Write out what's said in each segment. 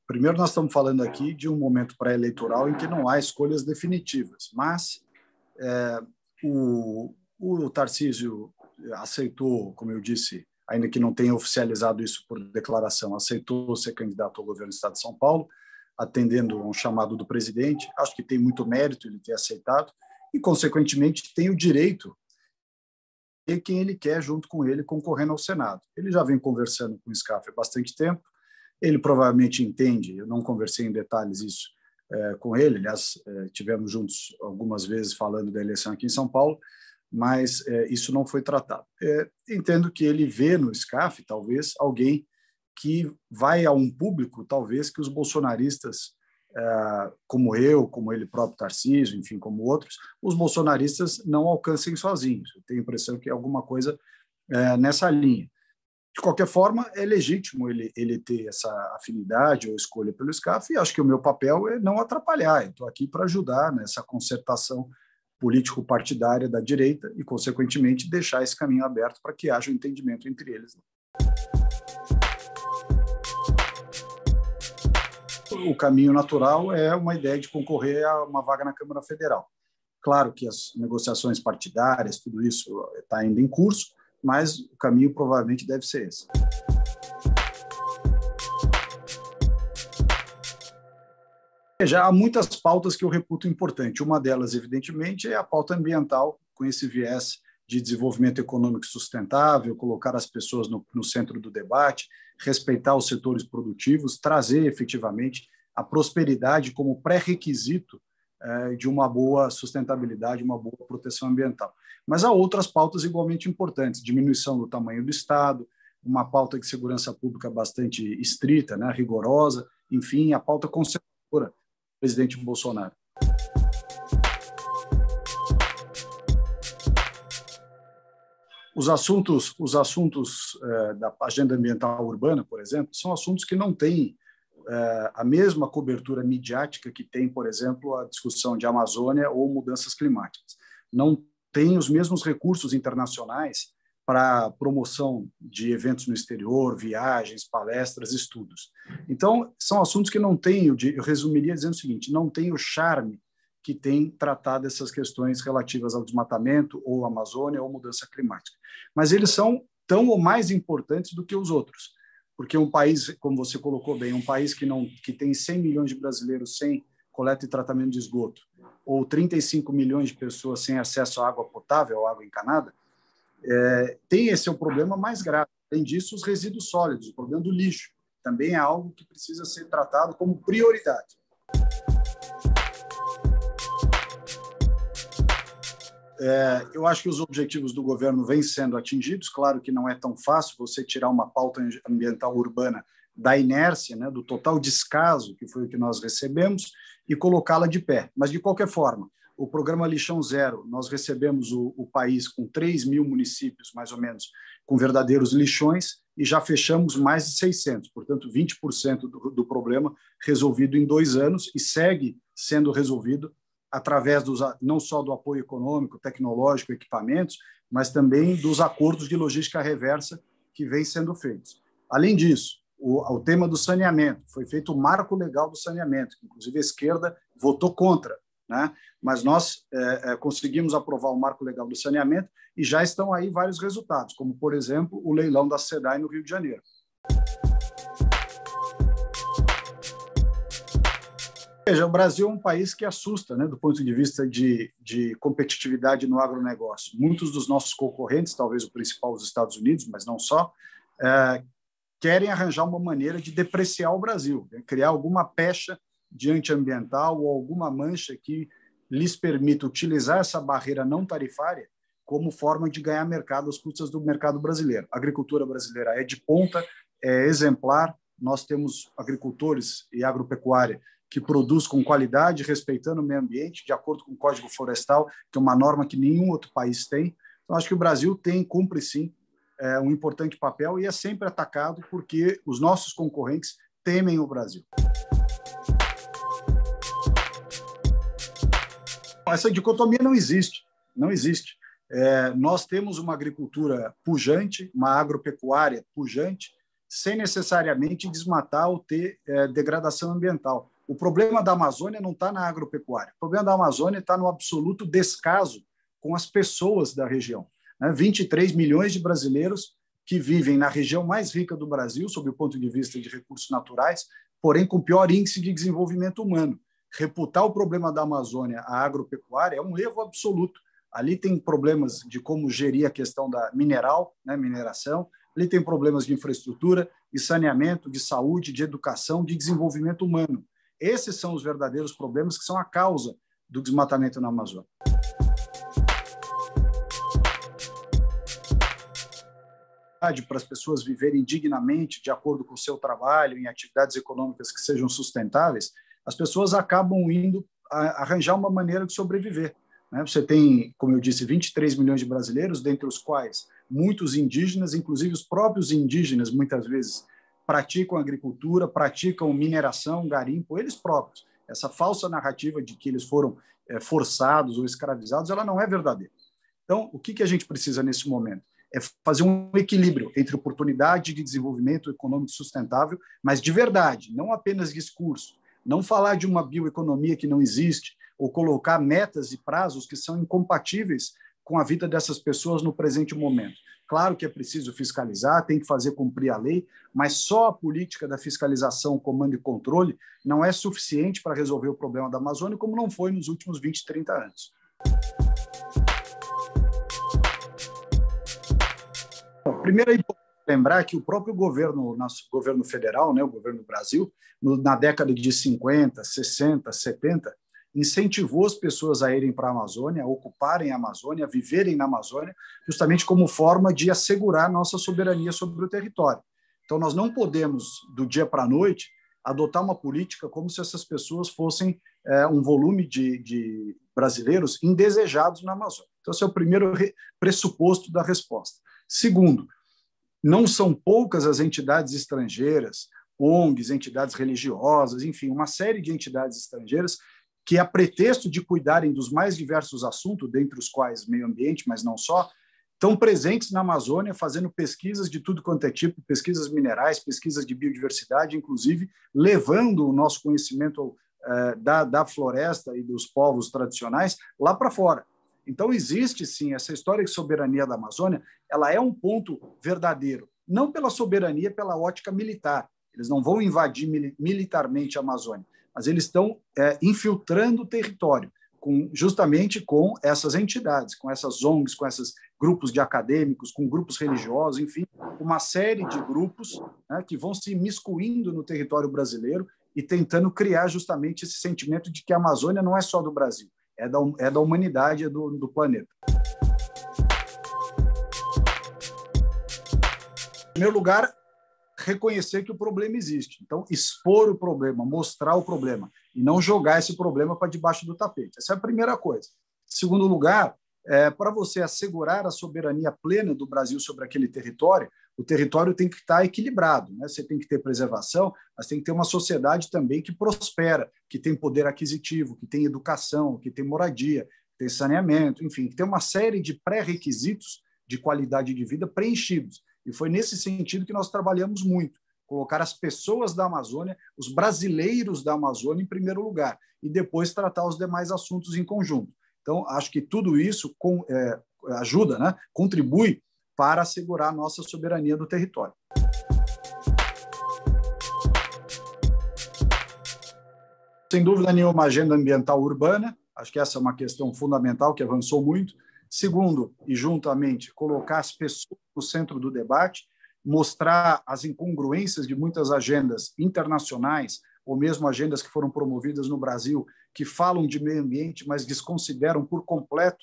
Primeiro, nós estamos falando aqui de um momento pré-eleitoral em que não há escolhas definitivas, mas o Tarcísio aceitou, como eu disse, ainda que não tenha oficializado isso por declaração, aceitou ser candidato ao governo do Estado de São Paulo, atendendo a um chamado do presidente. Acho que tem muito mérito ele ter aceitado e, consequentemente, tem o direito de quem ele quer junto com ele concorrendo ao Senado. Ele já vem conversando com o SCAF há bastante tempo, ele provavelmente entende, eu não conversei em detalhes isso com ele, aliás, tivemos juntos algumas vezes falando da eleição aqui em São Paulo, mas isso não foi tratado. Entendo que ele vê no SCAF, talvez, alguém que vai a um público, talvez, que os bolsonaristas, como eu, como ele próprio Tarcísio, enfim, como outros, os bolsonaristas não alcancem sozinhos. Eu tenho a impressão que é alguma coisa nessa linha. De qualquer forma, é legítimo ele ter essa afinidade ou escolha pelo SCAF, e acho que o meu papel é não atrapalhar. Eu estou aqui para ajudar nessa concertação político-partidária da direita e, consequentemente, deixar esse caminho aberto para que haja um entendimento entre eles. O caminho natural é uma ideia de concorrer a uma vaga na Câmara Federal. Claro que as negociações partidárias, tudo isso está ainda em curso, mas o caminho provavelmente deve ser esse. Já há muitas pautas que eu reputo importante. Uma delas, evidentemente, é a pauta ambiental, com esse viés de desenvolvimento econômico sustentável, colocar as pessoas no centro do debate, respeitar os setores produtivos, trazer efetivamente a prosperidade como pré-requisito de uma boa sustentabilidade, uma boa proteção ambiental. Mas há outras pautas igualmente importantes, diminuição do tamanho do Estado, uma pauta de segurança pública bastante estrita, né, rigorosa, enfim, a pauta conservadora do presidente Bolsonaro. Os assuntos da agenda ambiental urbana, por exemplo, são assuntos que não têm a mesma cobertura midiática que tem, por exemplo, a discussão de Amazônia ou mudanças climáticas. Não tem os mesmos recursos internacionais para promoção de eventos no exterior, viagens, palestras, estudos. Então, são assuntos que não têm, eu resumiria dizendo o seguinte, não tem o charme que tem tratado essas questões relativas ao desmatamento, ou Amazônia, ou mudança climática. Mas eles são tão ou mais importantes do que os outros, porque um país, como você colocou bem, um país que tem 100 milhões de brasileiros sem coleta e tratamento de esgoto, ou 35 milhões de pessoas sem acesso à água potável, à água encanada, tem esse o problema mais grave. Além disso, os resíduos sólidos, o problema do lixo, também é algo que precisa ser tratado como prioridade. Eu acho que os objetivos do governo vêm sendo atingidos. Claro que não é tão fácil você tirar uma pauta ambiental urbana da inércia, né, do total descaso, que foi o que nós recebemos, e colocá-la de pé. Mas, de qualquer forma, o programa Lixão Zero, nós recebemos o país com 3 mil municípios, mais ou menos, com verdadeiros lixões, e já fechamos mais de 600, portanto, 20% do problema resolvido em 2 anos, e segue sendo resolvido através não só do apoio econômico, tecnológico, equipamentos, mas também dos acordos de logística reversa que vêm sendo feitos. Além disso, o tema do saneamento, foi feito o marco legal do saneamento, que inclusive a esquerda votou contra, né? Mas nós conseguimos aprovar o marco legal do saneamento e já estão aí vários resultados, como, por exemplo, o leilão da SEDAI no Rio de Janeiro. Veja, o Brasil é um país que assusta, né, do ponto de vista de competitividade no agronegócio. Muitos dos nossos concorrentes, talvez o principal os Estados Unidos, mas não só, querem arranjar uma maneira de depreciar o Brasil, né, criar alguma pecha de antiambiental ou alguma mancha que lhes permita utilizar essa barreira não tarifária como forma de ganhar mercado às custas do mercado brasileiro. A agricultura brasileira é de ponta, é exemplar, nós temos agricultores e agropecuária que produz com qualidade, respeitando o meio ambiente, de acordo com o Código Florestal, que é uma norma que nenhum outro país tem. Então, acho que o Brasil cumpre, sim, um importante papel e é sempre atacado porque os nossos concorrentes temem o Brasil. Essa dicotomia não existe, não existe. Nós temos uma agricultura pujante, uma agropecuária pujante, sem necessariamente desmatar ou ter degradação ambiental. O problema da Amazônia não está na agropecuária. O problema da Amazônia está no absoluto descaso com as pessoas da região. 23 milhões de brasileiros que vivem na região mais rica do Brasil, sob o ponto de vista de recursos naturais, porém com pior índice de desenvolvimento humano. Reputar o problema da Amazônia à agropecuária é um erro absoluto. Ali tem problemas de como gerir a questão da mineração, ali tem problemas de infraestrutura, de saneamento, de saúde, de educação, de desenvolvimento humano. Esses são os verdadeiros problemas que são a causa do desmatamento na Amazônia. Para as pessoas viverem dignamente, de acordo com o seu trabalho, em atividades econômicas que sejam sustentáveis, as pessoas acabam indo arranjar uma maneira de sobreviver. Você tem, como eu disse, 23 milhões de brasileiros, dentre os quais muitos indígenas, inclusive os próprios indígenas, muitas vezes, praticam agricultura, praticam mineração, garimpo, eles próprios. Essa falsa narrativa de que eles foram forçados ou escravizados, ela não é verdadeira. Então, o que a gente precisa nesse momento? É fazer um equilíbrio entre oportunidade de desenvolvimento econômico sustentável, mas de verdade, não apenas discurso, não falar de uma bioeconomia que não existe, ou colocar metas e prazos que são incompatíveis com a vida dessas pessoas no presente momento. Claro que é preciso fiscalizar, tem que fazer cumprir a lei, mas só a política da fiscalização, comando e controle não é suficiente para resolver o problema da Amazônia, como não foi nos últimos 20, 30 anos. Primeiro é importante lembrar que o próprio governo, nosso governo federal, o governo do Brasil, na década de 50, 60, 70, incentivou as pessoas a irem para a Amazônia, a ocuparem a Amazônia, a viverem na Amazônia, justamente como forma de assegurar nossa soberania sobre o território. Então, nós não podemos, do dia para a noite, adotar uma política como se essas pessoas fossem um volume de brasileiros indesejados na Amazônia. Então, esse é o primeiro pressuposto da resposta. Segundo, não são poucas as entidades estrangeiras, ONGs, entidades religiosas, enfim, uma série de entidades estrangeiras que, a pretexto de cuidarem dos mais diversos assuntos, dentre os quais meio ambiente, mas não só, estão presentes na Amazônia fazendo pesquisas de tudo quanto é tipo, pesquisas minerais, pesquisas de biodiversidade, inclusive levando o nosso conhecimento da floresta e dos povos tradicionais lá para fora. Então, existe, sim, essa história de soberania da Amazônia, ela é um ponto verdadeiro, não pela soberania, pela ótica militar. Eles não vão invadir militarmente a Amazônia, mas eles estão infiltrando o território, justamente com essas entidades, com essas ONGs, com esses grupos de acadêmicos, com grupos religiosos, enfim, uma série de grupos que vão se imiscuindo no território brasileiro e tentando criar justamente esse sentimento de que a Amazônia não é só do Brasil, é da humanidade, é do planeta. Em primeiro lugar, reconhecer que o problema existe. Então, expor o problema, mostrar o problema, e não jogar esse problema para debaixo do tapete. Essa é a primeira coisa. Segundo lugar, para você assegurar a soberania plena do Brasil sobre aquele território, o território tem que estar equilibrado. Você tem que ter preservação, mas tem que ter uma sociedade também que prospera, que tem poder aquisitivo, que tem educação, que tem moradia, que tem saneamento, enfim, que tem uma série de pré-requisitos de qualidade de vida preenchidos. E foi nesse sentido que nós trabalhamos muito, colocar as pessoas da Amazônia, os brasileiros da Amazônia em primeiro lugar, e depois tratar os demais assuntos em conjunto. Então, acho que tudo isso ajuda, contribui para assegurar a nossa soberania do território. Sem dúvida nenhuma, uma agenda ambiental urbana, acho que essa é uma questão fundamental que avançou muito. Segundo, e juntamente, colocar as pessoas no centro do debate, mostrar as incongruências de muitas agendas internacionais, ou mesmo agendas que foram promovidas no Brasil, que falam de meio ambiente, mas desconsideram por completo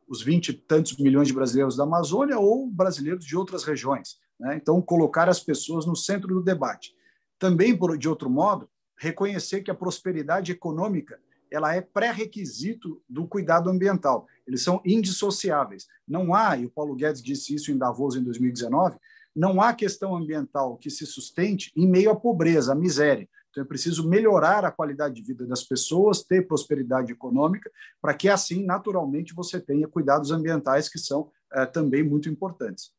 os 20 e tantos milhões de brasileiros da Amazônia ou brasileiros de outras regiões. Então, colocar as pessoas no centro do debate. Também, de outro modo, reconhecer que a prosperidade econômica ela é pré-requisito do cuidado ambiental. Eles são indissociáveis. Não há, e o Paulo Guedes disse isso em Davos em 2019, não há questão ambiental que se sustente em meio à pobreza, à miséria. Então, é preciso melhorar a qualidade de vida das pessoas, ter prosperidade econômica, para que, assim, naturalmente, você tenha cuidados ambientais que são também muito importantes.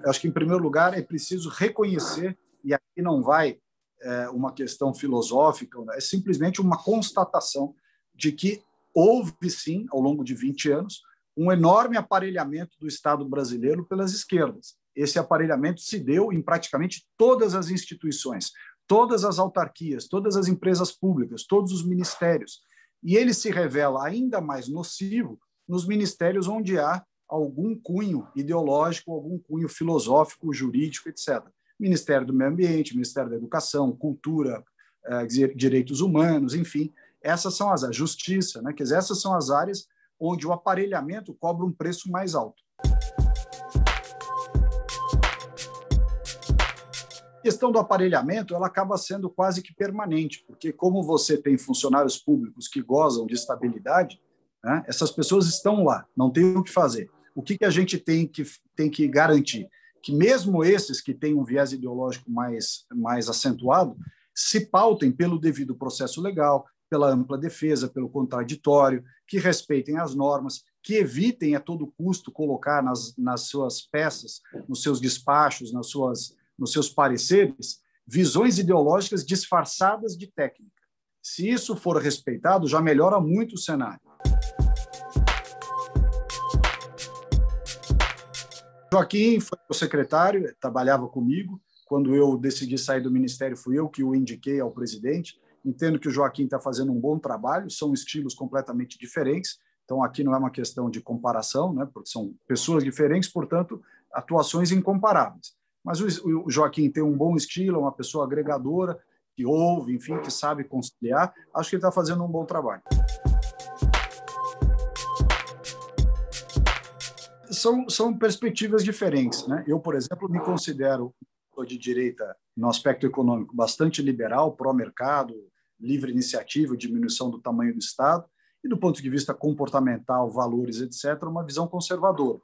acho que, em primeiro lugar, é preciso reconhecer, e aqui não vai uma questão filosófica, é simplesmente uma constatação de que houve, sim, ao longo de 20 anos, um enorme aparelhamento do Estado brasileiro pelas esquerdas. Esse aparelhamento se deu em praticamente todas as instituições, todas as autarquias, todas as empresas públicas, todos os ministérios. E ele se revela ainda mais nocivo nos ministérios onde há algum cunho ideológico, algum cunho filosófico, jurídico, etc. Ministério do Meio Ambiente, Ministério da Educação, Cultura, Direitos Humanos, enfim, essas são as áreas, Justiça, né? Quer dizer, essas são as áreas onde o aparelhamento cobra um preço mais alto. A questão do aparelhamento ela acaba sendo quase que permanente, porque como você tem funcionários públicos que gozam de estabilidade, né, essas pessoas estão lá, não tem o que fazer. O que a gente tem que garantir? Que mesmo esses que têm um viés ideológico mais acentuado, se pautem pelo devido processo legal, pela ampla defesa, pelo contraditório, que respeitem as normas, que evitem a todo custo colocar nas suas peças, nos seus despachos, nos seus pareceres, visões ideológicas disfarçadas de técnica. Se isso for respeitado, já melhora muito o cenário. Joaquim foi o secretário, trabalhava comigo. Quando eu decidi sair do ministério, fui eu que o indiquei ao presidente. Entendo que o Joaquim está fazendo um bom trabalho, são estilos completamente diferentes, então aqui não é uma questão de comparação, né, porque são pessoas diferentes, portanto, atuações incomparáveis. Mas o Joaquim tem um bom estilo, é uma pessoa agregadora, que ouve, enfim, que sabe conciliar. Acho que ele está fazendo um bom trabalho. São perspectivas diferentes, né? Eu, por exemplo, me considero de direita no aspecto econômico bastante liberal, pró-mercado, livre iniciativa, diminuição do tamanho do Estado, e do ponto de vista comportamental, valores, etc., uma visão conservadora.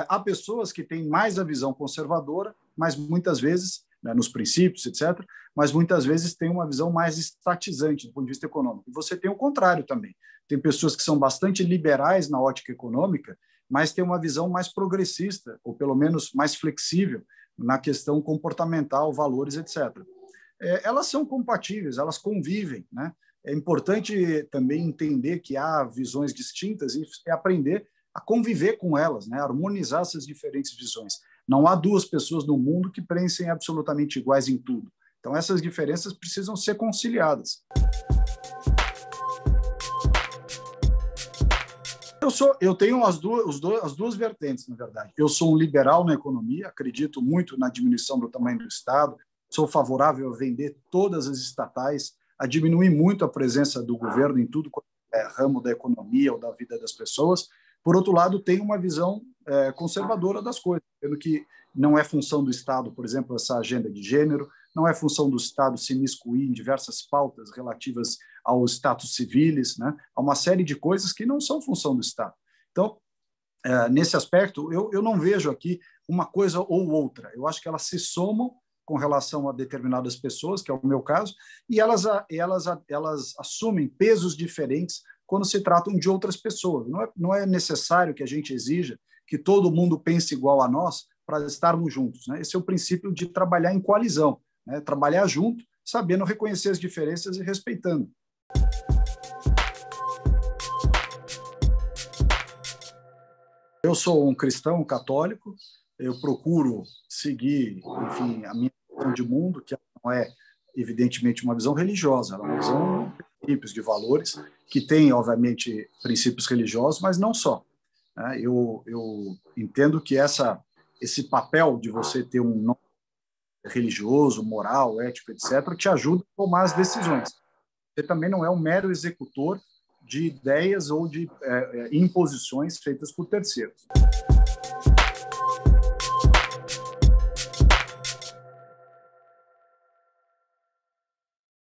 Há pessoas que têm mais a visão conservadora, mas muitas vezes, né, nos princípios, etc., mas muitas vezes têm uma visão mais estatizante do ponto de vista econômico. E você tem o contrário também. Tem pessoas que são bastante liberais na ótica econômica, mas têm uma visão mais progressista, ou pelo menos mais flexível, na questão comportamental, valores, etc. Elas são compatíveis, elas convivem, né? É importante também entender que há visões distintas e aprender a conviver com elas, né? Harmonizar essas diferentes visões. Não há duas pessoas no mundo que pensem absolutamente iguais em tudo. Então, essas diferenças precisam ser conciliadas. Eu tenho as duas vertentes, na verdade. Eu sou um liberal na economia, acredito muito na diminuição do tamanho do Estado, sou favorável a vender todas as estatais, a diminuir muito a presença do governo em tudo quanto é ramo da economia ou da vida das pessoas. Por outro lado, tenho uma visão conservadora das coisas, pelo que não é função do Estado, por exemplo, essa agenda de gênero, não é função do Estado se imiscuir em diversas pautas relativas ao status civis, né? Há uma série de coisas que não são função do Estado. Então, nesse aspecto, eu não vejo aqui uma coisa ou outra. Eu acho que elas se somam com relação a determinadas pessoas, que é o meu caso, e elas assumem pesos diferentes quando se tratam de outras pessoas. Não é necessário que a gente exija que todo mundo pense igual a nós para estarmos juntos, né? Esse é o princípio de trabalhar em coalizão, né? Trabalhar junto, sabendo reconhecer as diferenças e respeitando. Eu sou um cristão católico, eu procuro seguir, enfim, a minha visão de mundo, que não é, evidentemente, uma visão religiosa, ela é uma visão de princípios, de valores, que tem, obviamente, princípios religiosos, mas não só. Eu entendo que esse papel de você ter um nome religioso, moral, ético, etc., te ajuda a tomar as decisões. Você também não é um mero executor de ideias ou de imposições feitas por terceiros.